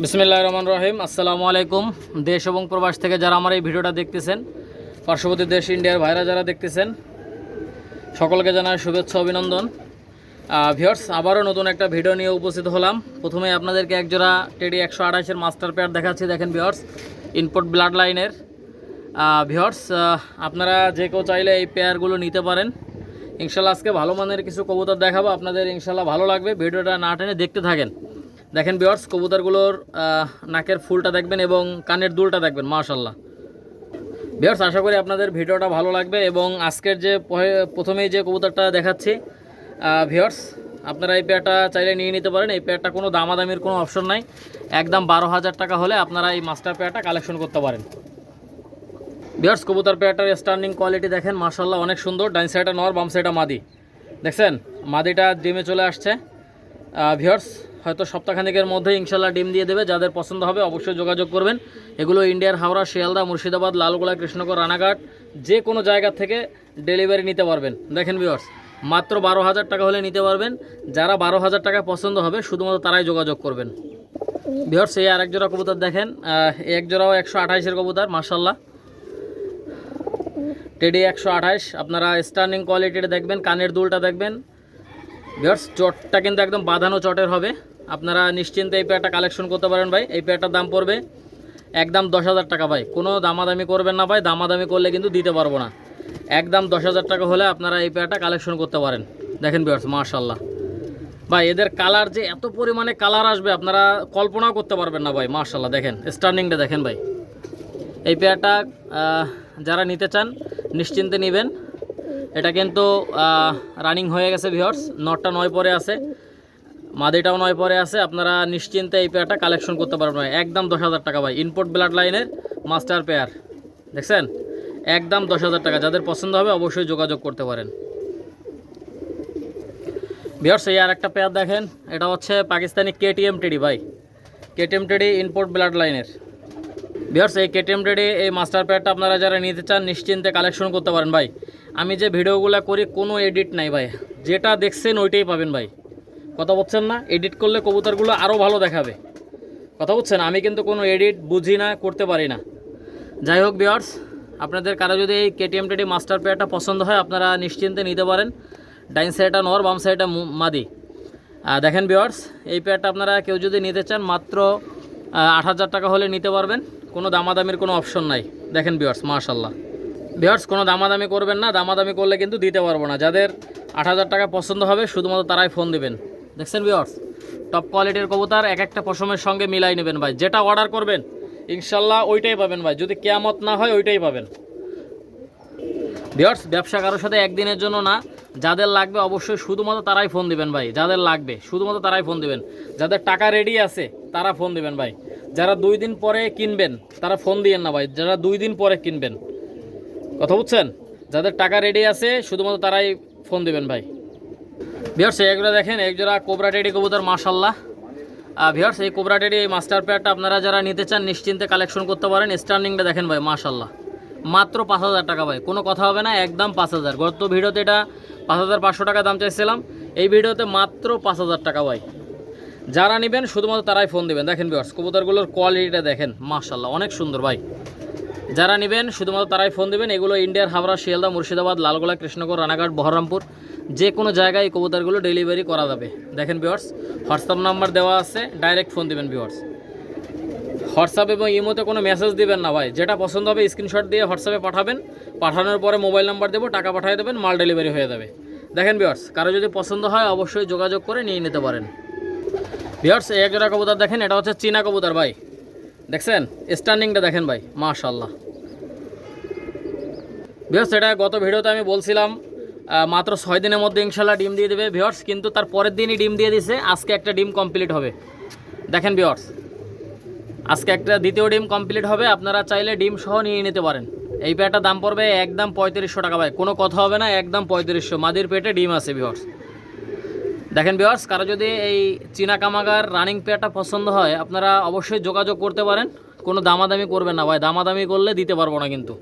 বিসমিল্লাহির রহমানির রহিম। আসসালামু আলাইকুম। দেশ এবং প্রবাস থেকে যারা আমার এই ভিডিওটা দেখতেছেন, পার্শ্ববর্তী দেশ ইন্ডিয়ার ভাইরা যারা দেখতেছেন, সকলকে জানাই শুভেচ্ছা অভিনন্দন। ভিউয়ার্স, আবারও নতুন একটা ভিডিও নিয়ে উপস্থিত হলাম। প্রথমে আপনাদেরকে একজোড়া টেডি 128-এর মাস্টার পেয়ার দেখাচ্ছি। দেখেন ভিউয়ার্স, ইনপুট ব্লাড লাইনের। ভিউয়ার্স, আপনারা যে কেউ চাইলে এই পেয়ারগুলো নিতে পারেন। ইনশাল্লাহ আজকে ভালো মানের কিছু কবুতর দেখাবো, আপনাদের ইনশাল্লাহ ভালো লাগবে। ভিডিওটা না টেনে দেখতে থাকেন। দেখেন ভিউয়ার্স, কবুতরগুলোর নাকের ফুলটা দেখবেন এবং কানের দুলটা দেখবেন। মাশাআল্লাহ ভিউয়ার্স, আশা করি আপনাদের ভিডিওটা ভালো লাগবে। এবং আজকের যে প্রথমেই যে কবুতরটা দেখাচ্ছি ভিউয়ার্স, আপনারা এই পেয়ারটা চাইলে নিয়ে নিতে পারেন। এই পেয়ারটা কোনো দামাদামির কোনো অপশন নাই, একদম 12,000 টাকা হলে আপনারা এই মাস্টার পেয়ারটা কালেকশন করতে পারেন। ভিউয়ার্স, কবুতর পেয়ারটার স্ট্যান্ডিং কোয়ালিটি দেখেন, মাশাআল্লাহ অনেক সুন্দর। ডাইন সাইডটা নর, বাম সাইডটা মাদি। দেখছেন মাদিটা ডিমে চলে আসছে। ভিউয়ার্স, হয়তো সপ্তাহখানেকের মধ্যে ইনশাল্লাহ ডিম দিয়ে দেবে। যাদের পছন্দ হবে অবশ্যই যোগাযোগ করবেন। এগুলো ইন্ডিয়ার হাওড়া, শিয়ালদা, মুর্শিদাবাদ, লালগোলা, কৃষ্ণনগর, রানাঘাট যে কোনো জায়গা থেকে ডেলিভারি নিতে পারবেন। দেখেন ভিউয়ার্স, মাত্র 12,000 টাকা হলে নিতে পারবেন। যারা 12,000 টাকা পছন্দ হবে শুধুমাত্র তারাই যোগাযোগ করবেন। ভিউয়ার্স, এই আরেক জোড়া কবুতর দেখেন, এক জোড়াও 128-এর কবুতর। মাশাআল্লাহ টেডি 128। আপনারা স্ট্যান্ডিং কোয়ালিটিটা দেখবেন, কানের দুলটা দেখবেন। ভিউয়ার্স, চটটা কিন্তু একদম বাঁধানো চটের হবে। আপনারা নিশ্চিন্তে এই পেয়ারটা কালেকশন করতে পারেন ভাই। এই পেয়ারটার দাম পড়বে একদম 10,000 টাকা ভাই। কোনো দামাদামি করবেন না ভাই, দামাদামি করলে কিন্তু দিতে পারবো না। একদম 10,000 টাকা হলে আপনারা এই পেয়ারটা কালেকশন করতে পারেন। দেখেন ভিউয়ার্স, মাশাআল্লাহ ভাই, এদের কালার যে এত পরিমাণে কালার আসবে আপনারা কল্পনাও করতে পারবেন না ভাই। মাশাআল্লাহ দেখেন স্ট্যান্ডিংটা দেখেন ভাই। এই পেয়ারটা যারা নিতে চান নিশ্চিন্তে নেবেন। এটা কিন্তু রানিং হয়ে গেছে ভিউয়ার্স। নটটা 9 পরে আছে, মাদিটাও 9 পরে আছে। আপনারা নিশ্চিন্তে এই পেয়ারটা কালেকশন করতে পারবেন একদম 10,000 টাকা ভাই। ইনপুট ব্লাড লাইনের মাস্টার পেয়ার দেখছেন, একদম 10,000 টাকা। যাদের পছন্দ হবে অবশ্যই যোগাযোগ করতে পারেন। ভিউয়ার্স, এই আর একটা পেয়ার দেখেন, এটা হচ্ছে পাকিস্তানি কেটিএম টেডি ভাই। কেটিএম টেডি ইনপুট ব্লাড লাইনের। ভিউয়ার্স, এই কেটিএম টেডি এই মাস্টার পেয়ারটা আপনারা যারা নিতে চান নিশ্চিন্তে কালেকশন করতে পারেন ভাই। আমি যে ভিডিওগুলো করি কোনো এডিট নাই ভাই, যেটা দেখছেন ওইটাই পাবেন ভাই। কথা বলছেন না? এডিট করলে কবুতরগুলো আরও ভালো দেখাবে। কথা বলছেন, আমি কিন্তু কোনো এডিট বুঝি না, করতে পারি না। যাই হোক ভিউয়ার্স, আপনাদের কারো যদি এই কেটিএম টেডি মাস্টার পেয়ারটা পছন্দ হয় আপনারা নিশ্চিন্তে নিতে পারেন। ডাইন সাইডটা নর, বাম সাইডটা মাদি। দেখেন ভিউয়ার্স, এই পেয়ারটা আপনারা কেউ যদি নিতে চান মাত্র 8,000 টাকা হলে নিতে পারবেন। কোনো দামাদামির কোনো অপশন নাই। দেখেন ভিউয়ার্স, মাশাআল্লাহ ভিউয়ার্স, কোনো দামাদামি করবেন না, দামাদামি করলে কিন্তু দিতে পারবো না। যাদের 8,000 টাকা পছন্দ হবে শুধুমাত্র তারাই ফোন দিবেন। দেখছেন ভিউয়ার্স, টপ কোয়ালিটির কবুতর এক একটা পশমের সঙ্গে মিলাই নেবেন ভাই। যেটা অর্ডার করবেন ইনশাল্লাহ ওইটাই পাবেন ভাই। যদি কেয়ামত না হয় ওইটাই পাবেন। ভিউয়ার্স, ব্যবসা কারোর সাথে একদিনের জন্য না। যাদের লাগবে অবশ্যই শুধুমাত্র তারাই ফোন দিবেন ভাই। যাদের লাগবে শুধুমাত্র তারাই ফোন দিবেন। যাদের টাকা রেডি আছে তারা ফোন দিবেন ভাই। যারা 2 দিন পরে কিনবেন তারা ফোন দিয়েন না ভাই, যারা 2 দিন পরে কিনবেন। কথা বুঝছেন? যাদের টাকা রেডি আছে শুধুমাত্র তারাই ফোন দিবেন ভাই। ভিউয়ার্স, এগুলো দেখেন, এক জোড়া কোবরা টেডি কবুতর। মাশাআল্লাহ ভিউয়ার্স, এই কোবরা টেডি এই মাস্টার পেয়ারটা আপনারা যারা নিতে চান নিশ্চিন্তে কালেকশন করতে পারেন। স্ট্যান্ডিংটা দেখেন ভাই, মাশাআল্লাহ মাত্র 5,000 টাকা ভাই। কোনো কথা হবে না, একদম 5,000। গত ভিডিওতে এটা 5,500 টাকা দাম চাইছিলাম, এই ভিডিওতে মাত্র 5,000 টাকা ভাই। যারা নেবেন শুধুমাত্র তারাই ফোন দিবেন। দেখেন ভিউয়ার্স, কবুতরগুলোর কোয়ালিটিটা দেখেন, মাশাআল্লাহ অনেক সুন্দর ভাই। যারা নেবেন শুধুমাত্র তারাই ফোন দিবেন। এগুলো ইন্ডিয়ার হাওড়া, শিয়ালদা, মুর্শিদাবাদ, লালগোলা, কৃষ্ণনগর, রানাঘাট, বহরমপুর যে কোনো জায়গায় এই কবুতরগুলো ডেলিভারি করা যাবে। দেখেন ভিউয়ার্স, হোয়াটসঅ্যাপ নাম্বার দেওয়া আছে, ডাইরেক্ট ফোন দিবেন ভিউয়ার্স। হোয়াটসঅ্যাপ এবং ইমোতে কোনো মেসেজ দিবেন না ভাই। যেটা পছন্দ হবে স্ক্রিনশট দিয়ে হোয়াটসঅ্যাপে পাঠাবেন। পাঠানোর পরে মোবাইল নাম্বার দেবো, টাকা পাঠিয়ে দেবেন, মাল ডেলিভারি হয়ে যাবে। দেখেন ভিউয়ার্স, কারো যদি পছন্দ হয় অবশ্যই যোগাযোগ করে নিয়ে নিতে পারেন। ভিউয়ার্স, এই এক জোড়া কবুতর দেখেন, এটা হচ্ছে চীনা কবুতর ভাই। দেখছেন স্ট্যান্ডিংটা দেখেন ভাই, মাশাআল্লাহ ভিউয়ার্স। এটা গত ভিডিওতে আমি বলছিলাম মাত্র 6 দিনের মধ্যে ইনশাল্লাহ ডিম দিয়ে দেবে ভিউয়ার্স, কিন্তু তার পরের দিনই ডিম দিয়ে দিছে। আজকে একটা ডিম কমপ্লিট হবে। দেখেন ভিউয়ার্স, আজকে একটা দ্বিতীয় ডিম কমপ্লিট হবে। আপনারা চাইলে ডিম সহ নিয়ে নিতে পারেন। এই পেয়ারটার দাম পড়বে একদম 3500 টাকা ভাই। কোনো কথা হবে না, একদম 3500। মাদির পেটে ডিম আছে ভিউয়ার্স। দেখেন ভিউয়ার্স, কারো যদি এই চীনা কামাগার রানিং পেয়ারটা পছন্দ হয় আপনারা অবশ্যই যোগাযোগ করতে পারেন। কোনো দামাদামি করবেন না ভাই, দামাদামি করলে দিতে পারবো না কিন্তু।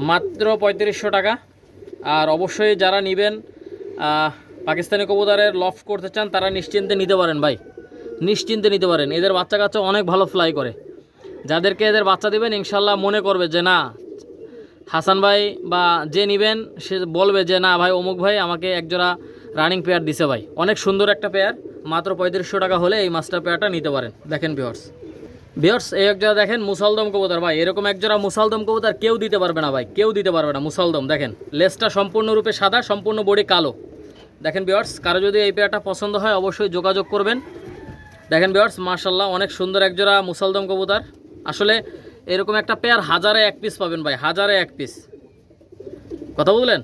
মাত্র 3500 টাকা। আর অবশ্যই যারা নেবেন পাকিস্তানি কবুতরের লফট করতে চান তারা নিশ্চিন্তে নিতে পারেন ভাই। নিশ্চিন্তে নিতে পারেন। এদের বাচ্চা কাচ্চা অনেক ভালো ফ্লাই করে। যাদেরকে এদের বাচ্চা দেবেন ইনশাল্লাহ মনে করবে যে না হাসান ভাই বা যে নেবেন সে বলবে যে না ভাই অমুক ভাই আমাকে একজোড়া রানিং পেয়ার দিছে ভাই। অনেক সুন্দর একটা পেয়ার, মাত্র 3500 টাকা হলে এই মাস্টার পেয়ারটা নিতে পারেন। দেখেন ভিউয়ার্স এই একজোড়া দেখেন মুসালদম কবুতর ভাই। এরকম একজোড়া মুসালদম কবুতর কেউ দিতে পারবে না ভাই, কেউ দিতে পারবে না। মুসালদম দেখেন, লেজটা সম্পূর্ণরূপে সাদা, সম্পূর্ণ বডি কালো। দেখেন ভিউয়ার্স, কারো যদি এই পেয়ারটা পছন্দ হয় অবশ্যই যোগাযোগ করবেন। দেখেন ভিউয়ার্স মাশাআল্লাহ অনেক সুন্দর একজোড়া মুসালদম কবুতর। আসলে এরকম একটা পেয়ার হাজারে এক পিস পাবেন ভাই, হাজারে এক পিস। কথা বললেন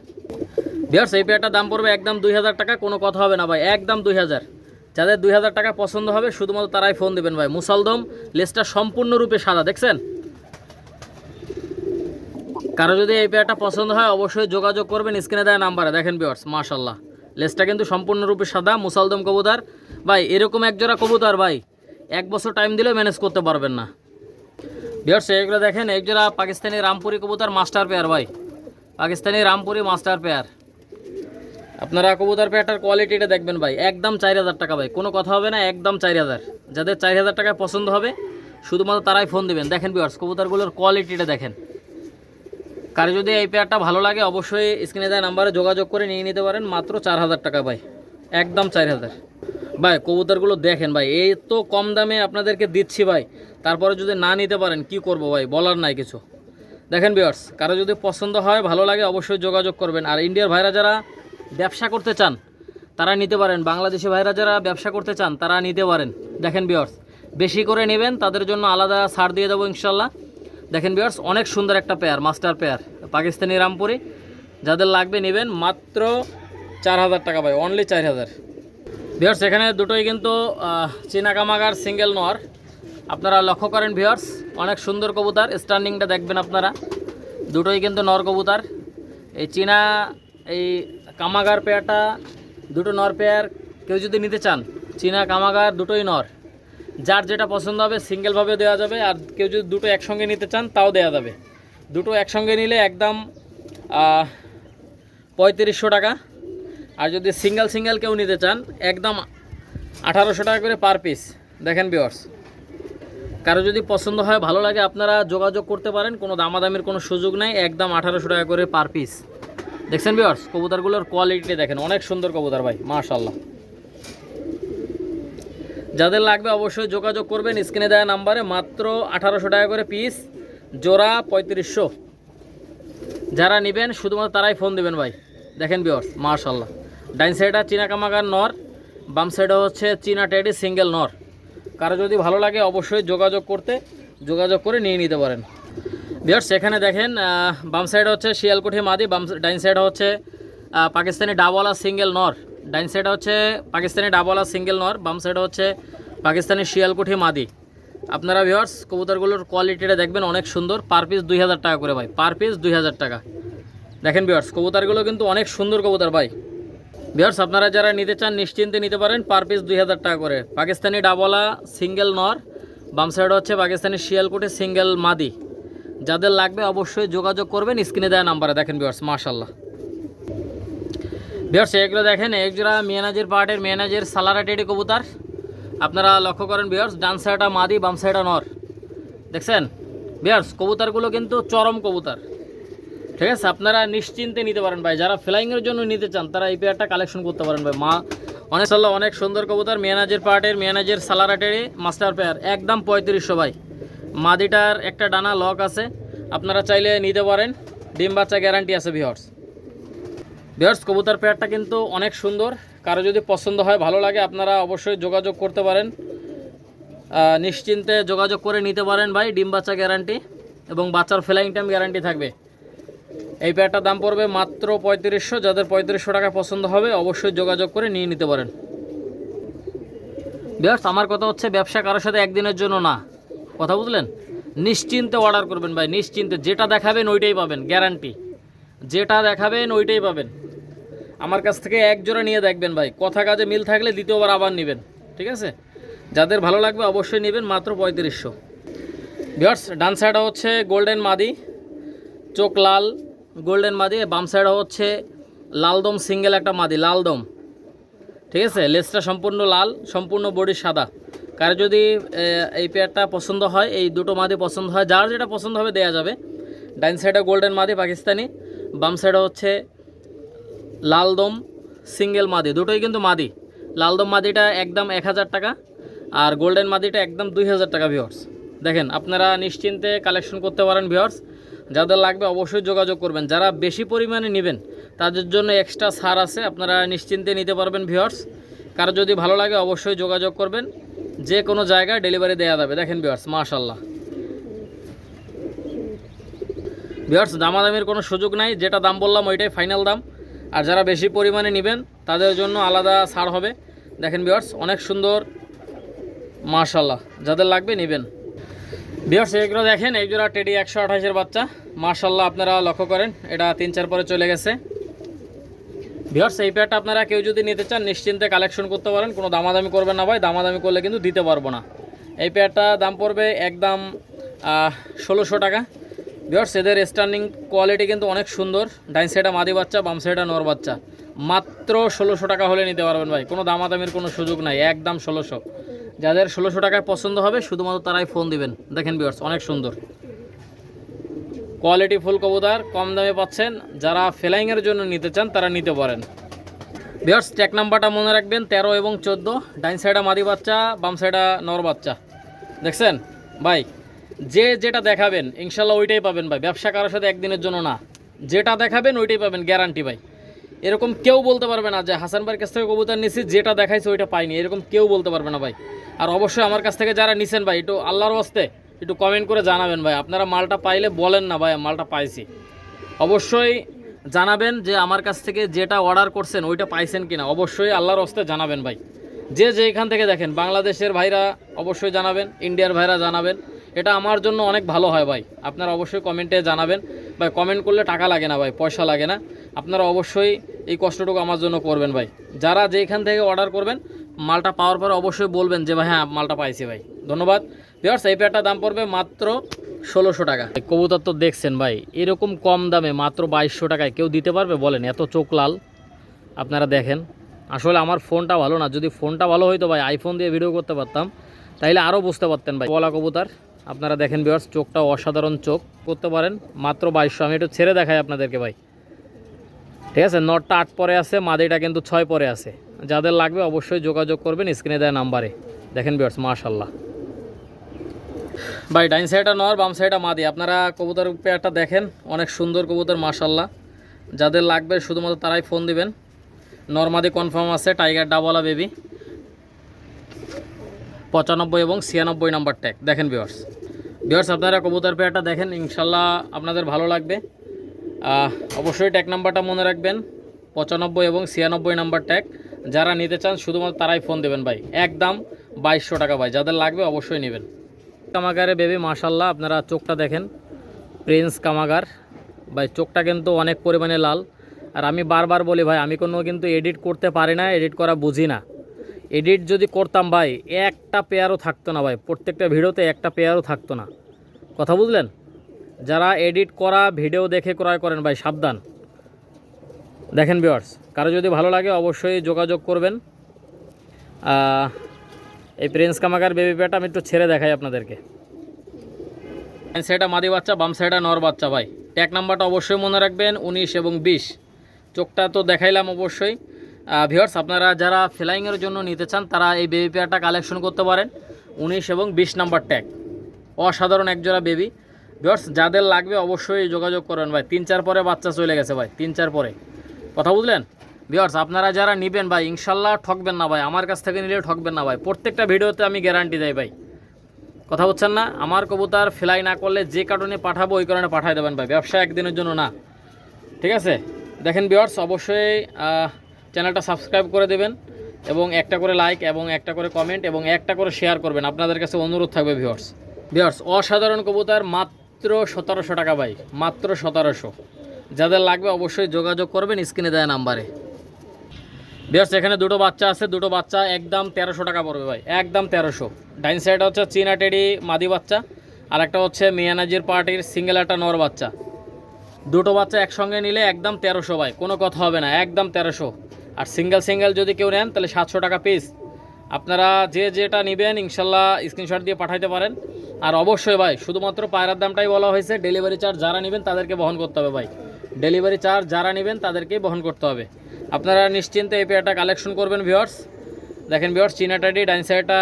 ভিউয়ার্স, এই পেয়ারটার দাম পড়বে একদম 2000 টাকা, কোনো কথা হবে না ভাই, একদম 2000। যাদের 2000 টাকা পছন্দ হবে শুধুমাত্র তারাই ফোন দেবেন ভাই। মুসালদম, লেজটা সম্পূর্ণরূপে সাদা দেখছেন। কারো যদি এই পেয়ারটা পছন্দ হয় অবশ্যই যোগাযোগ করবেন স্ক্রিনে দেওয়া নাম্বারে। দেখেন ভিউয়ার্স মাশাআল্লাহ লেজটা কিন্তু সম্পূর্ণরূপে সাদা, মুসালদম কবুতর ভাই। এরকম একজোড়া কবুতর ভাই 1 বছর টাইম দিলেও ম্যানেজ করতে পারবেন না। ভিউয়ার্স এইগুলো দেখেন, একজোড়া পাকিস্তানি রামপুরি কবুতর মাস্টার পেয়ার ভাই, পাকিস্তানি রামপুরি মাস্টার পেয়ার। আপনারা কবুতর পেয়ারটার কোয়ালিটিটা দেখবেন ভাই, একদম 4000 টাকা ভাই, কোনো কথা হবে না, একদম 4000। যাদের 4000 টাকায় পছন্দ হবে শুধুমাত্র তারাই ফোন দেবেন। দেখেন ভিউয়ার্স কবুতরগুলোর কোয়ালিটিটা দেখেন। কার যদি এই পেয়ারটা ভালো লাগে অবশ্যই স্ক্রিনে দেওয়া নাম্বারে যোগাযোগ করে নিয়ে নিতে পারেন, মাত্র 4000 টাকা ভাই, একদম 4000 ভাই। কবুতরগুলো দেখেন ভাই, এই তো কম দামে আপনাদেরকে দিচ্ছি ভাই, তারপরে যদি না নিতে পারেন কি করব ভাই, বলার নাই কিছু। দেখেন ভিউয়ার্স, কারো যদি পছন্দ হয় ভালো লাগে অবশ্যই যোগাযোগ করবেন। আর ইন্ডিয়ার ভাইরা যারা ব্যবসা করতে চান তারা নিতে পারেন, বাংলাদেশি ভাইরা যারা ব্যবসা করতে চান তারা নিতে পারেন। দেখেন ভিউয়ার্স, বেশি করে নেবেন তাদের জন্য আলাদা ছাড় দিয়ে দেবো ইনশাল্লাহ। দেখেন ভিউয়ার্স অনেক সুন্দর একটা pair, master pair Pakistani Rampuri. যাদের লাগবে নেবেন, মাত্র 4000 টাকা ভাই, অনলি 4000। ভিউয়ার্স এখানে দুটোই কিন্তু চীনা কামাগার সিঙ্গেল নর। আপনারা লক্ষ্য করেন ভিউয়ার্স, অনেক সুন্দর কবুতর, স্ট্যান্ডিংটা দেখবেন আপনারা, দুটোই কিন্তু নর কবুতর। এই চীনা এই কামাগার পেয়ারটা দুটো নর পেয়ার, কেউ যদি নিতে চান চীনা কামাগার দুটোই নর, যার যেটা পছন্দ হবে সিঙ্গেলভাবে দেওয়া যাবে। আর কেউ যদি দুটো একসঙ্গে নিতে চান তাও দেওয়া যাবে। দুটো একসঙ্গে নিলে একদম 3500 টাকা। আর যদি সিঙ্গেল কেউ নিতে চান একদম 1800 টাকা করে পার পিস। দেখেন ভিউয়ার্স, কারো যদি পছন্দ হয় ভালো লাগে আপনারা যোগাযোগ করতে পারেন, কোনো দামাদামির কোনো সুযোগ নেই, একদম 1800 টাকা করে পার পিস। দেখছেন ভিউয়ার্স কবুতরগুলোর কোয়ালিটি দেখেন, অনেক সুন্দর কবুতর ভাই মাশাআল্লাহ। যাদের লাগবে অবশ্যই যোগাযোগ করবেন স্ক্রিনে দেওয়া নাম্বারে, মাত্র 1800 টাকা করে পিস, জোড়া 3500। যারা নেবেন শুধুমাত্র তারাই ফোন দেবেন ভাই। দেখেন ভিউয়ার্স মাশাআল্লাহ, ডাইন সাইডে চীনা কামাগার নর, বাম সাইডে হচ্ছে চীনা টেডি সিঙ্গেল নর। কারো যদি ভালো লাগে অবশ্যই যোগাযোগ করে নিয়ে নিতে পারেন। ভিউয়ার্স এখানে দেখেন বাম সাইডে হচ্ছে শিয়ালকুঠি মাদি, ডাইন সাইডে হচ্ছে পাকিস্তানি ডাবওয়ালা সিঙ্গেল নর। ডাইন সাইডে হচ্ছে পাকিস্তানি ডাবওয়ালা সিঙ্গেল নর, বাম সাইডে হচ্ছে পাকিস্তানি শিয়ালকুঠি মাদি। আপনারা ভিউয়ার্স কবুতরগুলোর কোয়ালিটিটা দেখবেন, অনেক সুন্দর। পার পিস 2000 টাকা করে ভাই, পার পিস 2000 টাকা। দেখেন ভিউয়ার্স কবুতরগুলো কিন্তু অনেক সুন্দর কবুতর ভাই। ভিউয়ার্স আপনারা যারা নিতে চান নিশ্চিন্তে নিতে পারেন, পার পিস 2000 টাকা করে। পাকিস্তানি ডাবওয়ালা সিঙ্গেল নর, বাম সাইডে হচ্ছে পাকিস্তানি শিয়ালকুঠি সিঙ্গেল মাদি। যাদের লাগবে অবশ্যই যোগাযোগ করবেন স্ক্রিনে দেওয়া নাম্বারে। দেখেন ভিউয়ার্স মাশাআল্লাহ। ভিউয়ার্স এগুলো দেখেন, একজোড়া মিয়ানাজির পার্টের মিয়ানাজির সালারা টেডি কবুতর। আপনারা লক্ষ্য করেন ভিউয়ার্স, ডান সাইডটা মাদি, বাম সাইডটা নর। দেখছেন ভিউয়ার্স কবুতরগুলো কিন্তু চরম কবুতর, ঠিক আছে। আপনারা নিশ্চিন্তে নিতে পারেন ভাই, যারা ফ্লাইংয়ের জন্য নিতে চান তারা এই পেয়ারটা কালেকশন করতে পারেন ভাই। অনেক সুন্দর কবুতর, মিয়ানাজির পার্টের মিয়ানাজির সালারা টেডি মাস্টার পেয়ার, একদম 3500 ভাই। মাদিটার একটা ডানা লক আছে, আপনারা চাইলে নিতে পারেন, ডিম বাচ্চা গ্যারান্টি আছে ভিউয়ার্স কবুতর পেয়ারটা কিন্তু অনেক সুন্দর। কারো যদি পছন্দ হয় ভালো লাগে আপনারা অবশ্যই যোগাযোগ করতে পারেন, নিশ্চিন্তে যোগাযোগ করে নিতে পারেন ভাই। ডিম বাচ্চা গ্যারান্টি এবং বাচ্চার ফ্লাইং টাইম গ্যারান্টি থাকবে। এই পেয়ারটার দাম পড়বে মাত্র 3500। যাদের 3500 টাকা পছন্দ হবে অবশ্যই যোগাযোগ করে নিয়ে নিতে পারেন। ভিউয়ার্স আমার কথা হচ্ছে, ব্যবসা কারোর সাথে একদিনের জন্য না, কথা বুঝলেন। নিশ্চিন্তে অর্ডার করবেন ভাই, নিশ্চিন্তে। যেটা দেখাবেন ওইটাই পাবেন, গ্যারান্টি। যেটা দেখাবেন ওইটাই পাবেন। আমার কাছ থেকে এক জোড়া নিয়ে দেখবেন ভাই, কথা কাজে মিল থাকলে দ্বিতীয়বার আবার নেবেন, ঠিক আছে। যাদের ভালো লাগবে অবশ্যই নেবেন, মাত্র 3500। ভিউয়ার্স ডান সাইডে হচ্ছে গোল্ডেন মাদি, চোখ লাল গোল্ডেন মাদি। বাম সাইডে হচ্ছে লালদম সিঙ্গেল একটা মাদি, লালদম, ঠিক আছে। লেজটা সম্পূর্ণ লাল, সম্পূর্ণ বডি সাদা। কার যদি এই পেয়ারটা পছন্দ হয়, এই দুটো মাদি পছন্দ হয়, যার যেটা পছন্দ হবে দেয়া যাবে। ডাইন সাইডে গোল্ডেন মাদি পাকিস্তানি, বাম সাইডে হচ্ছে লালদম সিঙ্গেল মাদি, দুটোই কিন্তু মাদি। লালদম মাদিটা একদম 1000 টাকা, আর গোল্ডেন মাদিটা একদম 2000 টাকা ভিউয়ার্স। দেখেন আপনারা নিশ্চিন্তে কালেকশন করতে পারেন ভিউয়ার্স। যাদের লাগবে অবশ্যই যোগাযোগ করবেন। যারা বেশি পরিমাণে নেবেন তাদের জন্য এক্সট্রা ছাড় আছে, আপনারা নিশ্চিন্তে নিতে পারবেন ভিউয়ার্স। কারো যদি ভালো লাগে অবশ্যই যোগাযোগ করবেন, যে কোনো জায়গায় ডেলিভারি দেওয়া যাবে। দেখেন ভিউয়ার্স মাশাআল্লাহ। ভিউয়ার্স দামাদামির কোনো সুযোগ নাই, যেটা দাম বললাম ওইটাই ফাইনাল দাম। আর যারা বেশি পরিমাণে নেবেন তাদের জন্য আলাদা ছাড় হবে। দেখেন ভিউয়ার্স অনেক সুন্দর মাশাআল্লাহ, যাদের লাগবে নেবেন। ভিউয়ার্স এগুলো দেখেন, এই জোড়া টেডি 128-এর বাচ্চা মাশাআল্লাহ, আপনারা লক্ষ্য করেন এটা 3-4 পরে চলে গেছে। ভিউয়ার্স এই পেয়ারটা আপনারা কেউ যদি নিতে চান নিশ্চিন্তে কালেকশন করতে পারেন, কোনো দামাদামি করবেন না ভাই, দামাদামি করলে কিন্তু দিতে পারবো না। এই পেয়ারটা দাম পড়বে একদম 1600 টাকা। ভিউয়ার্স এদের স্ট্যান্ডিং কোয়ালিটি কিন্তু অনেক সুন্দর। ডাইন সাইডে মাদি বাচ্চা, বাম সাইডে নর বাচ্চা, মাত্র 1600 টাকা হলে নিতে পারবেন ভাই, কোনো দামাদামির কোনো সুযোগ নাই, একদম 1600। যাদের 1600 টাকায় পছন্দ হবে শুধুমাত্র তারাই ফোন দিবেন। দেখেন ভিউয়ার্স অনেক সুন্দর কোয়ালিটি ফুল কবুতর, কম দামে পাচ্ছেন। যারা ফ্লাইংয়ের জন্য নিতে চান তারা নিতে পারেন। ভিউয়ার্স ট্যাগ নাম্বারটা মনে রাখবেন 13 এবং 14। ডাইন সাইডে মাদি বাচ্চা, বাম সাইডে নর বাচ্চা। দেখছেন ভাই, যে যেটা দেখাবেন ইনশাল্লাহ ওইটাই পাবেন ভাই, ব্যবসা কারোর সাথে একদিনের জন্য না, যেটা দেখাবেন ওইটাই পাবেন গ্যারান্টি ভাই। এরকম কেউ বলতে পারবে না যে হাসান ভাইয়ের কাছ থেকে কবুতর নিছি যেটা দেখাইছে ওইটা পাইনি, এরকম কেউ বলতে পারবে না ভাই। আর অবশ্যই আমার কাছ থেকে যারা নিছেন ভাই একটু আল্লাহর ওয়াস্তে একটু কমেন্ট করে জানাবেন ভাই, আপনারা মালটা পাইলে বলেন না ভাই মালটা পাইছি, অবশ্যই জানাবেন যে আমার কাছ থেকে যেটা অর্ডার করছেন ওইটা পাইছেন কিনা, অবশ্যই আল্লাহর ওয়াস্তে জানাবেন ভাই। যে যেখান থেকে দেখেন, বাংলাদেশের ভাইরা অবশ্যই জানাবেন, ইন্ডিয়ার ভাইরা জানাবেন, এটা আমার জন্য অনেক ভালো হয় ভাই। আপনারা অবশ্যই কমেন্টে জানাবেন ভাই, কমেন্ট করলে টাকা লাগে না ভাই, পয়সা লাগে না, আপনারা অবশ্যই এই কষ্টটুকু আমার জন্য করবেন ভাই। যারা যেখান থেকে অর্ডার করবেন মালটা পাওয়ার পরে অবশ্যই বলবেন যে ভাই হ্যাঁ মালটা পাইছি ভাই, ধন্যবাদ। ভিউয়ার্স এই পেয়ারটার দাম পড়বে মাত্র 1600 টাকা। কবুতর তো দেখছেন ভাই, এরকম কম দামে মাত্র 2200 টাকায় কেউ দিতে পারবে বলেন? এত চোখ লাল আপনারা দেখেন। আসলে আমার ফোনটা ভালো না, যদি ফোনটা ভালো হইতো ভাই আইফোন দিয়ে ভিডিও করতে পারতাম, তাইলে আরও বুঝতে পারতেন ভাই। বলা কবুতর আপনারা দেখেন ভিউয়ার্স, চোখটা অসাধারণ চোখ, করতে পারেন মাত্র 2200। আমি একটু ছেড়ে দেখাই আপনাদেরকে ভাই, ঠিক আছে? নটটা 8 পরে আছে, মাদিটা কিন্তু 6 পরে আছে। যাদের লাগবে অবশ্যই যোগাযোগ করবেন স্ক্রিনে দেওয়া নাম্বারে। দেখেন ভিউয়ার্স মাশাআল্লাহ ভাই, ডাইন সাইডটা নর, বাম সাইডটা মাদি। আপনারা কবুতর পেয়ারটা দেখেন, অনেক সুন্দর কবুতর মাশাআল্লাহ। যাদের লাগবে শুধুমাত্র তারাই ফোন দিবেন। নর মাদি কনফার্ম আছে, টাইগার ডাবলা বেবি, 95 এবং 96 নাম্বার ট্যাগ। দেখেন ভিউয়ার্স আপনারা কবুতর পেয়ারটা দেখেন, ইনশাল্লাহ আপনাদের ভালো লাগবে। অবশ্যই ট্যাগ নাম্বারটা মনে রাখবেন, 95 এবং 96 নাম্বার ট্যাগ। যারা নিতে চান শুধুমাত্র তারাই ফোন দেবেন ভাই, একদম 2200 টাকা ভাই। যাদের লাগবে অবশ্যই নেবেন। কামাগারে বেবি মাশাল্লাহ, আপনারা চোখটা দেখেন, প্রিন্স কামাগার ভাই, চোখটা কিন্তু অনেক পরিমাণে লাল। আর আমি বারবার বলি ভাই, আমি কোনো কিন্তু এডিট করতে পারি না, এডিট করা বুঝি না। এডিট যদি করতাম ভাই একটা পেয়ারও থাকতো না ভাই, প্রত্যেকটা ভিডিওতে একটা পেয়ারও থাকতো না, কথা বুঝলেন? যারা এডিট করা ভিডিও দেখে ক্রয় করেন ভাই সাবধান। দেখেন ভিউয়ার্স, কারো যদি ভালো লাগে অবশ্যই যোগাযোগ করবেন। এই প্রিন্স কামাগার বেবি পেয়ারটা আমি একটু ছেড়ে দেখাই আপনাদেরকে। সেটা মাদি বাচ্চা, বাম সাইডটা নর বাচ্চা ভাই। ট্যাগ নাম্বারটা অবশ্যই মনে রাখবেন 19 এবং 20। চোখটা তো দেখাইলাম অবশ্যই। ভিউয়ার্স আপনারা যারা ফ্লাইংয়ের জন্য নিতে চান তারা এই বেবি পেয়ারটা কালেকশন করতে পারেন, 19 এবং 20 নাম্বার ট্যাগ। অসাধারণ একজোড়া বেবি। ভিউয়ার্স যাদের লাগবে অবশ্যই যোগাযোগ করবেন ভাই। 3-4 পরে বাচ্চা চলে গেছে ভাই, 3-4 পরে, কথা বুঝলেন? ভিউয়ার্স আপনারা যারা নেবেন ভাই ইনশাল্লাহ ঠকবেন না ভাই, আমার কাছ থেকে নিলেও ঠকবেন না ভাই। প্রত্যেকটা ভিডিওতে আমি গ্যারান্টি দেই ভাই, কথা বলছেন না? আমার কবুতর ফ্লাই না করলে যে কারণে পাঠাবো ওই কারণে পাঠাই দেবেন ভাই, ব্যবসা একদিনের জন্য না, ঠিক আছে? দেখেন ভিউয়ার্স অবশ্যই চ্যানেলটা সাবস্ক্রাইব করে দেবেন এবং একটা করে লাইক এবং একটা করে কমেন্ট এবং একটা করে শেয়ার করবেন, আপনাদের কাছে অনুরোধ থাকবে ভিউয়ার্স অসাধারণ কবুতর, মাত্র 1700 টাকা ভাই, মাত্র 1700। যাদের লাগবে অবশ্যই যোগাযোগ করবেন স্ক্রিনে দেওয়া নাম্বারে। ভিউয়ার্স এখানে দুটো বাচ্চা আছে, দুটো বাচ্চা একদম 1300 টাকা পড়বে ভাই, একদম 1300। ডাইন সাইড হচ্ছে চীনা টেডি মাদি বাচ্চা, আর একটা হচ্ছে মিয়ানাজির পার্টির সিঙ্গেল একটা নর বাচ্চা। দুটো বাচ্চা একসঙ্গে নিলে একদম 1300 ভাই, কোনো কথা হবে না, একদম 1300। আর সিঙ্গেল যদি কেউ নেন তাহলে 700 টাকা পিস। আপনারা যে যেটা নেবেন ইনশাল্লাহ স্ক্রিনশট দিয়ে পাঠাইতে পারেন। আর অবশ্যই ভাই শুধুমাত্র পায়রার দামটাই বলা হয়েছে, ডেলিভারি চার্জ যারা নেবেন তাদেরকে বহন করতে হবে ভাই। ডেলিভারি চার্জ যারা নেবেন তাদেরকেই বহন করতে হবে। আপনারা নিশ্চিন্তে এই পেয়ারটা কালেকশন করবেন ভিউয়ার্স। দেখেন ভিউয়ার্স, চীনা টেডি, ডাইন সাইডটা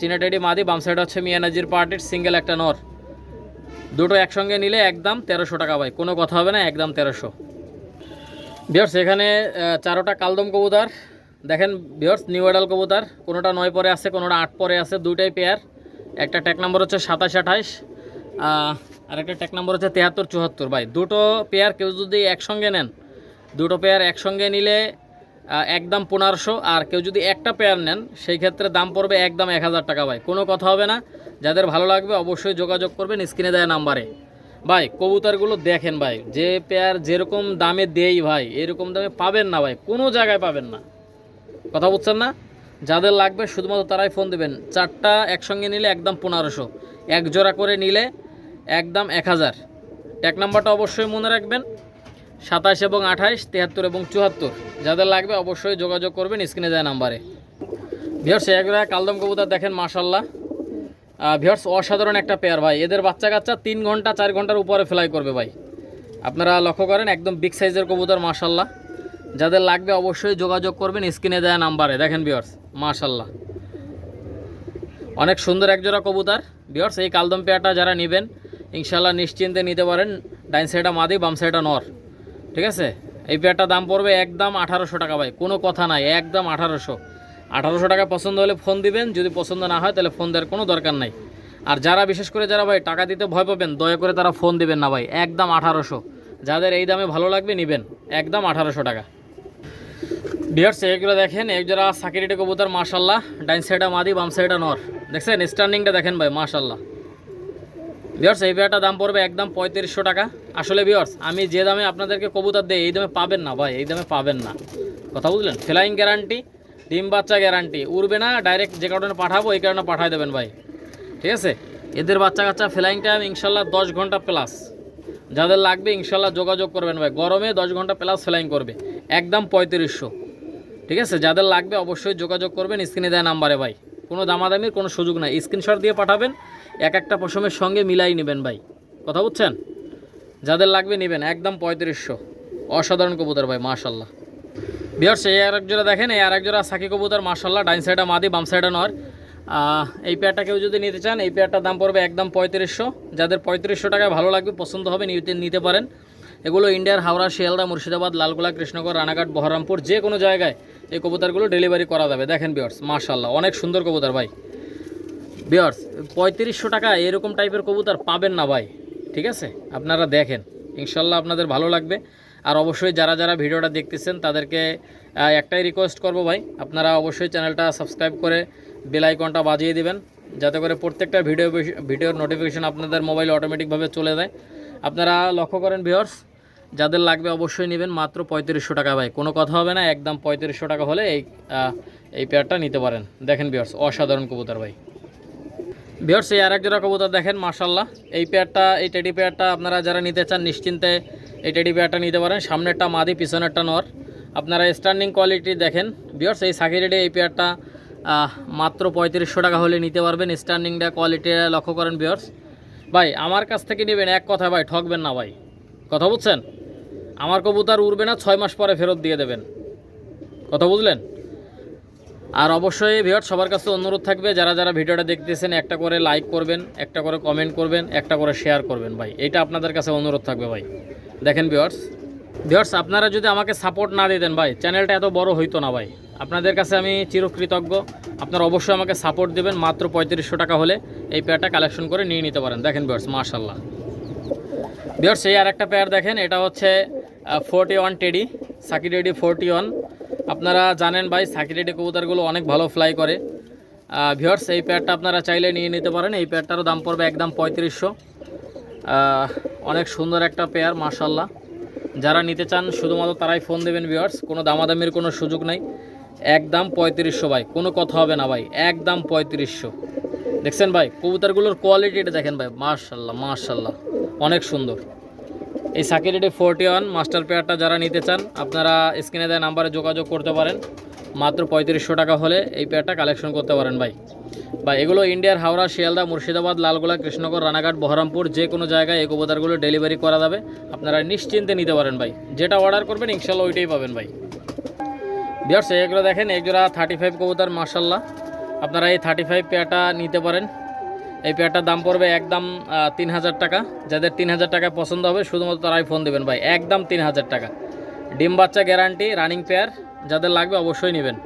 চীনা টেডি মাদি, বাম সাইড হচ্ছে মিয়ানাজির পার্টির সিঙ্গেল একটা নর। দুটো একসঙ্গে নিলে একদম 1300 টাকা ভাই, কোনো কথা হবে না, একদম 1300। ভিউয়ার্স এখানে 4টা কালদম কবুতর দেখেন ভিউয়ার্স, নিউ অ্যাডাল কবুতর, কোনোটা 9 পরে আছে, কোনোটা 8 পরে আছে, দুইটাই পেয়ার। একটা ট্যাগ নাম্বার হচ্ছে 27-28, আর একটা ট্যাগ নাম্বার হচ্ছে 73-74 ভাই। দুটো পেয়ার কেউ যদি একসঙ্গে নেন, দুটো পেয়ার একসঙ্গে নিলে একদম 1500, আর কেউ যদি একটা পেয়ার নেন সেই ক্ষেত্রে দাম পড়বে একদম 1000 টাকা ভাই, কোনো কথা হবে না। যাদের ভালো লাগবে অবশ্যই যোগাযোগ করবেন স্ক্রিনে দেওয়া নাম্বারে। ভাই কবুতরগুলো দেখেন ভাই, যে পেয়ার যেরকম দামে দেই ভাই এরকম দামে পাবেন না ভাই, কোনো জায়গায় পাবেন না, কথা বুঝছেন না? যাদের লাগবে শুধুমাত্র তারাই ফোন দেবেন। 4টা একসঙ্গে নিলে একদম 1500, এক জোড়া করে নিলে একদম 1000। ট্যাগ নাম্বারটা অবশ্যই মনে রাখবেন, 27 এবং 28, 73 এবং 74। যাদের লাগবে অবশ্যই যোগাযোগ করবেন স্ক্রিনে দেওয়া নাম্বারে। ভিউয়ার্স একজোড়া কালদম কবুতর দেখেন মাশাল্লাহ, ভিউয়ার্স অসাধারণ একটা পেয়ার ভাই। এদের বাচ্চা কাচ্চা 3 ঘন্টা 4 ঘন্টার উপরে ফ্লাই করবে ভাই, আপনারা লক্ষ্য করেন, একদম বিগ সাইজের কবুতর মাশাল্লাহ। যাদের লাগবে অবশ্যই যোগাযোগ করবেন স্ক্রিনে দেওয়া নাম্বারে। দেখেন ভিউয়ার্স মাশাল্লাহ, অনেক সুন্দর একজোড়া কবুতর। ভিউয়ার্স এই কালদম পেয়ারটা যারা নেবেন ইনশাল্লাহ নিশ্চিন্তে নিতে পারেন। ডাইন সাইডটা মাদি, বাম সাইডটা নর, ঠিক আছে? এই পেয়ারটা দাম পড়বে একদম 1800 টাকা ভাই, কোনো কথা নাই, একদম 1800 টাকা। পছন্দ হলে ফোন দিবেন, যদি পছন্দ না হয় তাহলে ফোন দেওয়ার কোনো দরকার নাই। আর যারা বিশেষ করে যারা ভাই টাকা দিতে ভয় পাবেন দয়া করে তারা ফোন দিবেন না ভাই, একদম 1800। যাদের এই দামে ভালো লাগবে নেবেন, একদম 1800 টাকা। ভিউয়ার্স এগুলো দেখেন, একজোড়া সাকিরিটে কবুতর মাশাল্লাহ, ডাইন সাইডটা মাদি, বাম সাইডটা নর, দেখছেন স্ট্যান্ডিংটা দেখেন ভাই মাশাল্লাহ। ভিউয়ার্স এই পেয়ারটা দাম পড়বে একদম 3500 টাকা। আসলে ভিউয়ার্স আমি যে দামে আপনাদেরকে কবুতর দেই এই দামে পাবেন না ভাই, এই দামে পাবেন না, কথা বুঝলেন? ফ্লাইং গ্যারান্টি, ডিম বাচ্চা গ্যারান্টি, উড়বে না, ডাইরেক্ট যে কারণে পাঠাবো এই কারণে পাঠাই দেবেন ভাই, ঠিক আছে? এদের বাচ্চা কাচ্চা ফ্লাইং টাইম ইনশাল্লাহ 10 ঘন্টা প্লাস। যাদের লাগবে ইনশাল্লাহ যোগাযোগ করবেন ভাই, গরমে 10 ঘন্টা প্লাস ফ্লাইং করবে, একদম 3500, ঠিক আছে? যাদের লাগবে অবশ্যই যোগাযোগ করবেন স্ক্রিনে দেওয়া নাম্বারে ভাই, কোনো দামাদামির কোনো সুযোগ নাই, স্ক্রিনশট দিয়ে পাঠাবেন, এক একটা পশমের সঙ্গে মিলাই নেবেন ভাই, কথা বুঝছেন? যাদের লাগবে নেবেন, একদম 3500। অসাধারণ কবুতর ভাই মাশাল্লাহ। ভিউয়ার্স এই আরেক জোড়া দেখেন, এই আরেক জোড়া সাকি কবুতর মাশাল্লাহ, ডাইন সাইডে মাদি, বাম সাইডে নর। এই পেয়ারটা কেউ যদি নিতে চান এই পেয়ারটার দাম পড়বে একদম 3500। যাদের 3500 টাকায় ভালো লাগবে, পছন্দ হবে, নিতে পারেন। এগুলো ইন্ডিয়ার হাওড়া, শিয়ালদা, মুর্শিদাবাদ, লালগোলা, কৃষ্ণগড়, রানাঘাট, বহরমপুর যে কোনো জায়গায় এই কবুতরগুলো ডেলিভারি করা যাবে। দেখেন ভিউয়ার্স মাশাল্লাহ, অনেক সুন্দর কবুতর ভাই। ভিউয়ার্স 3500 টাকা এরকম টাইপের কবুতর পাবেন না ভাই, ঠিক আছে? আপনারা দেখেন ইনশাল্লাহ আপনাদের ভালো লাগবে। আর অবশ্যই যারা যারা ভিডিওটা দেখতেছেন তাদেরকে একটাই রিকোয়েস্ট করব ভাই, আপনারা অবশ্যই চ্যানেলটা সাবস্ক্রাইব করে বেল আইকনটা বাজিয়ে দিবেন, যাতে করে প্রত্যেকটা ভিডিওর নোটিফিকেশন আপনাদের মোবাইলে অটোমেটিকভাবে চলে যায়। আপনারা লক্ষ্য করেন ভিউয়ার্স, যাদের লাগবে অবশ্যই নেবেন, মাত্র 3500 টাকা ভাই, কোনো কথা হবে না, একদম 3500 টাকা হলে এই পেয়ারটা নিতে পারেন। দেখেন ভিউয়ার্স অসাধারণ কবুতর ভাই। ভিউয়ার্স এই আরেক জোড়া কবুতর দেখেন মাশাল্লাহ, এই পেয়ারটা, এই টেডি পেয়ারটা আপনারা যারা নিতে চান নিশ্চিন্তে এই টেডি পেয়ারটা নিতে পারেন। সামনেরটা মাদি, পিছনেরটা নর। আপনারা স্ট্যান্ডিং কোয়ালিটি দেখেন ভিউয়ার্স, এই সাকিরেডে এই পেয়ারটা মাত্র 3500 টাকা হলে নিতে পারবেন। স্ট্যান্ডিংটা কোয়ালিটি লক্ষ্য করেন ভিউয়ার্স ভাই, আমার কাছ থেকে নেবেন, এক কথা ভাই ঠকবেন না ভাই, কথা বুঝছেন? আমার কবুতর উড়বে না, 6 মাস পরে ফেরত দিয়ে দেবেন, কথা বুঝলেন? আর অবশ্যই ভিউয়ার্স সবার কাছে অনুরোধ থাকবে, যারা যারা ভিডিওটা দেখতেছেন একটা করে লাইক করবেন, একটা করে কমেন্ট করবেন, একটা করে শেয়ার করবেন ভাই, এটা আপনাদের কাছে অনুরোধ থাকবে ভাই। দেখেন ভিউয়ার্স আপনারা যদি আমাকে সাপোর্ট না দিতেন ভাই চ্যানেলটা এত বড় হইতো না ভাই, আপনাদের কাছে আমি চিরকৃতজ্ঞ। আপনারা অবশ্যই আমাকে সাপোর্ট দেবেন, মাত্র 3500 টাকা হলে এই পেয়ারটা কালেকশন করে নিয়ে নিতে পারেন। দেখেন ভিউয়ার্স মাশাল্লাহ। ভিউয়ার্স এই আরেকটা পেয়ার দেখেন, এটা হচ্ছে 41 টেডি, সাকি টেডি 41। আপনারা জানেন ভাই সাকি টেডি কবুতরগুলো অনেক ভালো ফ্লাই করে। ভিউয়ার্স এই পেয়ারটা আপনারা চাইলে নিয়ে নিতে পারেন, এই পেয়ারটারও দাম পড়বে একদম 3500। অনেক সুন্দর একটা পেয়ার মাশাল্লাহ। যারা নিতে চান শুধুমাত্র তারাই ফোন দেবেন ভিউয়ার্স, কোনো দামাদামির কোনো সুযোগ নাই, একদম 3500 ভাই, কোনো কথা হবে না ভাই, একদম 3500। দেখছেন ভাই কবুতরগুলোর কোয়ালিটিটা দেখেন ভাই মাশাল্লাহ মাশাল্লাহ, অনেক সুন্দর। এই সাকিরেডি 41 মাস্টার পেয়ারটা যারা নিতে চান আপনারা স্ক্রিনে দেওয়া নাম্বারে যোগাযোগ করতে পারেন। মাত্র 3500 টাকা হলে এই পেয়ারটা কালেকশন করতে পারেন ভাই। এগুলো ইন্ডিয়ার হাওড়া, শিয়ালদা, মুর্শিদাবাদ, লালগোলা, কৃষ্ণনগর, রানাঘাট, বহরমপুর যে কোনো জায়গায় এই কবুতরগুলো ডেলিভারি করা যাবে। আপনারা নিশ্চিন্তে নিতে পারেন ভাই, যেটা অর্ডার করবেন ইনশাল্লাহ ওইটাই পাবেন ভাই। ভিউয়ার্স এগুলো দেখেন, এক জোড়া 35 কবুতর মাশাল্লাহ। আপনারা এই 35 পেয়ারটা নিতে পারেন। এই পেয়ারটার দাম পড়বে একদম 3000 টাকা। যাদের 3000 টাকায় পছন্দ হবে শুধুমাত্র তারাই ফোন দেবেন ভাই, একদম 3000 টাকা। ডিম বাচ্চা গ্যারান্টি, রানিং পেয়ার, যাদের লাগবে অবশ্যই নেবেন।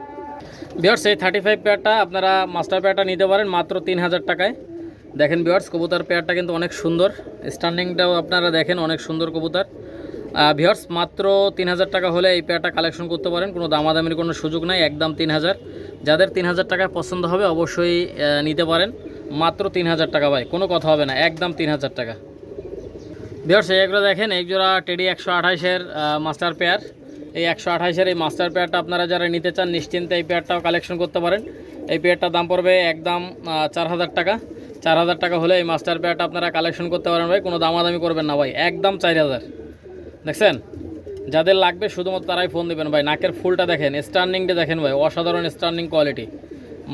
ভিউয়ার্স এই 35 পেয়ারটা আপনারা মাস্টার পেয়ারটা নিতে পারেন মাত্র 3000 টাকায়। দেখেন ভিউয়ার্স কবুতর পেয়ারটা কিন্তু অনেক সুন্দর, স্ট্যান্ডিংটাও আপনারা দেখেন অনেক সুন্দর কবুতর। ভিউয়ার্স মাত্র 3000 টাকা হলে এই পেয়ারটা কালেকশন করতে পারেন, কোনো দামাদামির কোনো সুযোগ নাই, একদম 3000। যাদের 3000 টাকায় পছন্দ হবে অবশ্যই নিতে পারেন, মাত্র 3000 টাকা ভাই, কোনো কথা হবে না, একদম 3000 টাকা। ভিউয়ার্স এগুলো দেখেন, এক জোড়া টেডি 128-এর মাস্টার পেয়ার। এই 128-এর এই মাস্টার পেয়ারটা আপনারা যারা নিতে চান নিশ্চিন্তে এই পেয়ারটাও কালেকশন করতে পারেন। এই পেয়ারটার দাম পড়বে একদম 4000 টাকা। 4000 টাকা হলে এই মাস্টার পেয়ারটা আপনারা কালেকশন করতে পারেন ভাই, কোনো দামাদামি করবেন না ভাই, একদম 4000। দেখছেন, যাদের লাগবে শুধুমাত্র তারাই ফোন দেবেন ভাই। নাকের ফুলটা দেখেন, স্ট্যান্ডিংটা দেখেন ভাই, অসাধারণ স্ট্যান্ডিং কোয়ালিটি।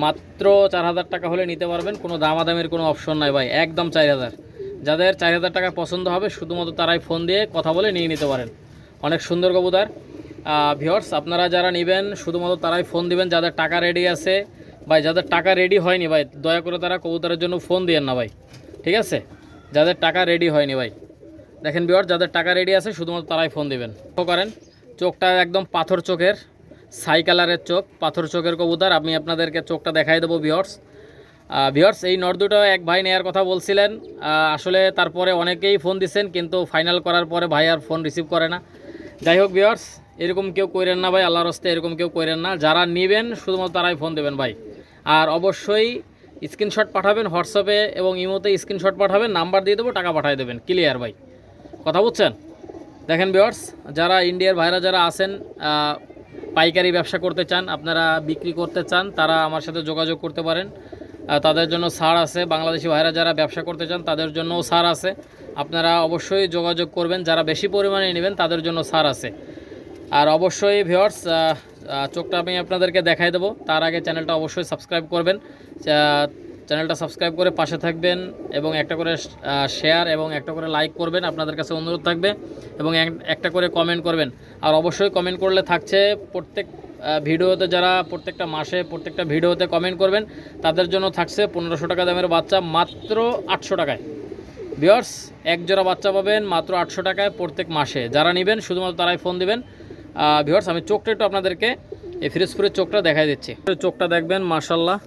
মাত্র 4000 টাকা হলে নিতে পারবেন, কোনো দামাদামির কোনো অপশন নাই ভাই, একদম 4000। যাদের 4000 টাকা পছন্দ হবে শুধুমাত্র তারাই ফোন দিয়ে কথা বলে নিয়ে নিতে পারেন। অনেক সুন্দর কবুতর। ভিউয়ার্স আপনারা যারা নেবেন শুধুমাত্র তারাই ফোন দিবেন যাদের টাকা রেডি আছে ভাই। যাদের টাকা রেডি হয়নি ভাই দয়া করে তারা কবুতরের জন্য ফোন দিয়েন না ভাই, ঠিক আছে? যাদের টাকা রেডি হয়নি ভাই, দেখেন ভিউয়ার্স যাদের টাকা রেডি আছে শুধুমাত্র তারাই ফোন দিবেন। করেন চোখটা একদম পাথর চোখের, ছাই কালারের চোখ, পাথর চোখের কবুতর। আমি আপনাদেরকে চোখটা দেখাই দেবো ভিউয়ার্স। ভিউয়ার্স এই নর দুটো এক ভাই নেওয়ার কথা বলছিলেন, আসলে তারপরে অনেকেই ফোন দিচ্ছেন কিন্তু ফাইনাল করার পরে ভাই আর ফোন রিসিভ করে না। যাই হোক ভিউয়ার্স এরকম কেউ করেন না ভাই, আল্লাহর রাস্তায় এরকম কেউ করেন না। যারা নেবেন শুধুমাত্র তারাই ফোন দেবেন ভাই। আর অবশ্যই স্ক্রিনশট পাঠাবেন হোয়াটসঅ্যাপে এবং ইমোতে, স্ক্রিনশট পাঠাবেন, নাম্বার দিয়ে দেবো, টাকা পাঠিয়ে দেবেন, ক্লিয়ার ভাই, কথা বুঝছেন? দেখেন ভিউয়ার্স যারা ইন্ডিয়ার ভাইরা যারা আছেন, পাইকারি ব্যবসা করতে চান, আপনারা বিক্রি করতে চান, তারা আমার সাথে যোগাযোগ করতে পারেন, তাদের জন্য ছাড় আছে। বাংলাদেশি ভাইরা যারা ব্যবসা করতে চান তাদের জন্যও ছাড় আছে, আপনারা অবশ্যই যোগাযোগ করবেন। যারা বেশি পরিমাণে নেবেন তাদের জন্য ছাড় আছে। আর অবশ্যই ভিউয়ার্স চোখটা আমি আপনাদেরকে দেখাই দেবো, তার আগে চ্যানেলটা অবশ্যই সাবস্ক্রাইব করবেন। চ্যানেলটা সাবস্ক্রাইব করে পাশে থাকবেন এবং একটা করে শেয়ার এবং একটা করে লাইক করবেন, আপনাদের কাছে অনুরোধ থাকবে, এবং একটা করে কমেন্ট করবেন। আর অবশ্যই কমেন্ট করলে থাকছে প্রত্যেক ভিডিওতে, যারা প্রত্যেকটা মাসে প্রত্যেকটা ভিডিওতে কমেন্ট করবেন তাদের জন্য থাকছে 1500 টাকা দামের বাচ্চা মাত্র 800 টাকায়। ভিউয়ার্স এক জোড়া বাচ্চা পাবেন মাত্র 800 টাকায় প্রত্যেক মাসে। যারা নেবেন শুধুমাত্র তারাই ফোন দিবেন। ভিউয়ার্স আমি চোখটা একটু আপনাদেরকে এই ফিরোজপুরের চোখটা দেখাই দিচ্ছি। চোখটা দেখবেন মাশাল্লাহ,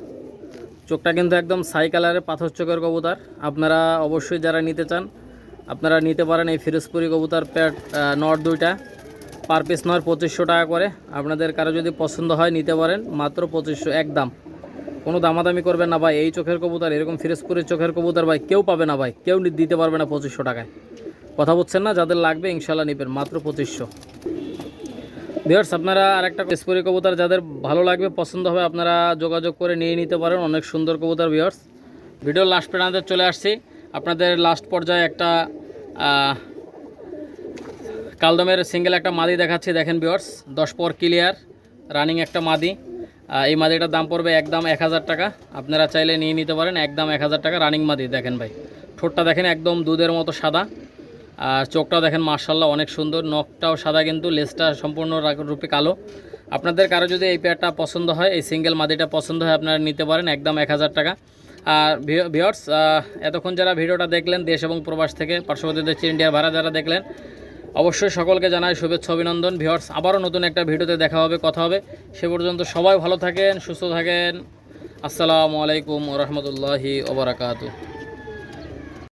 চোখটা কিন্তু একদম ছাই কালারের পাথর চোখের কবুতর। আপনারা অবশ্যই যারা নিতে চান আপনারা নিতে পারেন এই ফিরোজপুরি কবুতর প্যাট নর দুইটা, পার পিস নর 2500 টাকা করে। আপনাদের কারো যদি পছন্দ হয় নিতে পারেন, মাত্র 2500 একদম, কোনো দামাদামি করবেন না ভাই। এই চোখের কবুতর, এরকম ফিরোজপুরের চোখের কবুতর ভাই কেউ পাবে না ভাই, কেউ দিতে পারবে না 2500 টাকায়, কথা বুঝছেন না? যাদের লাগবে ইনশাল্লাহ নেবেন, মাত্র 2500। ভিউয়ার্স আপনারা আরেকটা ফিরোজপুরি কবুতর যাদের ভালো লাগবে পছন্দ হবে আপনারা যোগাযোগ করে নিয়ে নিতে পারেন, অনেক সুন্দর কবুতর। ভিউয়ার্স ভিডিও লাস্ট পর্যন্ত চলে আসছি, আপনাদের লাস্ট পর্যায়ে একটা কালদমের সিঙ্গেল একটা মাদি দেখাচ্ছি। দেখেন ভিউয়ার্স 10 পর ক্লিয়ার রানিং একটা মাদি। এই মাদিটার দাম পড়বে একদম 1000 টাকা, আপনারা চাইলে নিয়ে নিতে পারেন, একদম 1000 টাকা রানিং মাদি। দেখেন ভাই ঠোঁটটা দেখেন একদম দুধের মতো সাদা, আর চোখটাও দেখেন মার্শাল্লাহ অনেক সুন্দর, নখটাও সাদা কিন্তু লেজটা সম্পূর্ণ রূপে কালো। আপনাদের কারো যদি এই পেয়ারটা পছন্দ হয়, এই সিঙ্গেল মাদিটা পছন্দ হয়, আপনারা নিতে পারেন, একদম 1000 টাকা। আর ভিউয়ার্স এতক্ষণ যারা ভিডিওটা দেখলেন দেশ এবং প্রবাস থেকে, পার্শ্ববর্তী দেশ ইন্ডিয়ার ভাড়া যারা দেখলেন, অবশ্যই সকলকে জানাই শুভেচ্ছা অভিনন্দন। ভিউয়ার্স আবারও নতুন একটা ভিডিওতে দেখা হবে, কথা হবে। সে পর্যন্ত সবাই ভালো থাকেন, সুস্থ থাকেন। আসসালামু আলাইকুম ওয়া রাহমাতুল্লাহি ওয়া বারাকাতুহু।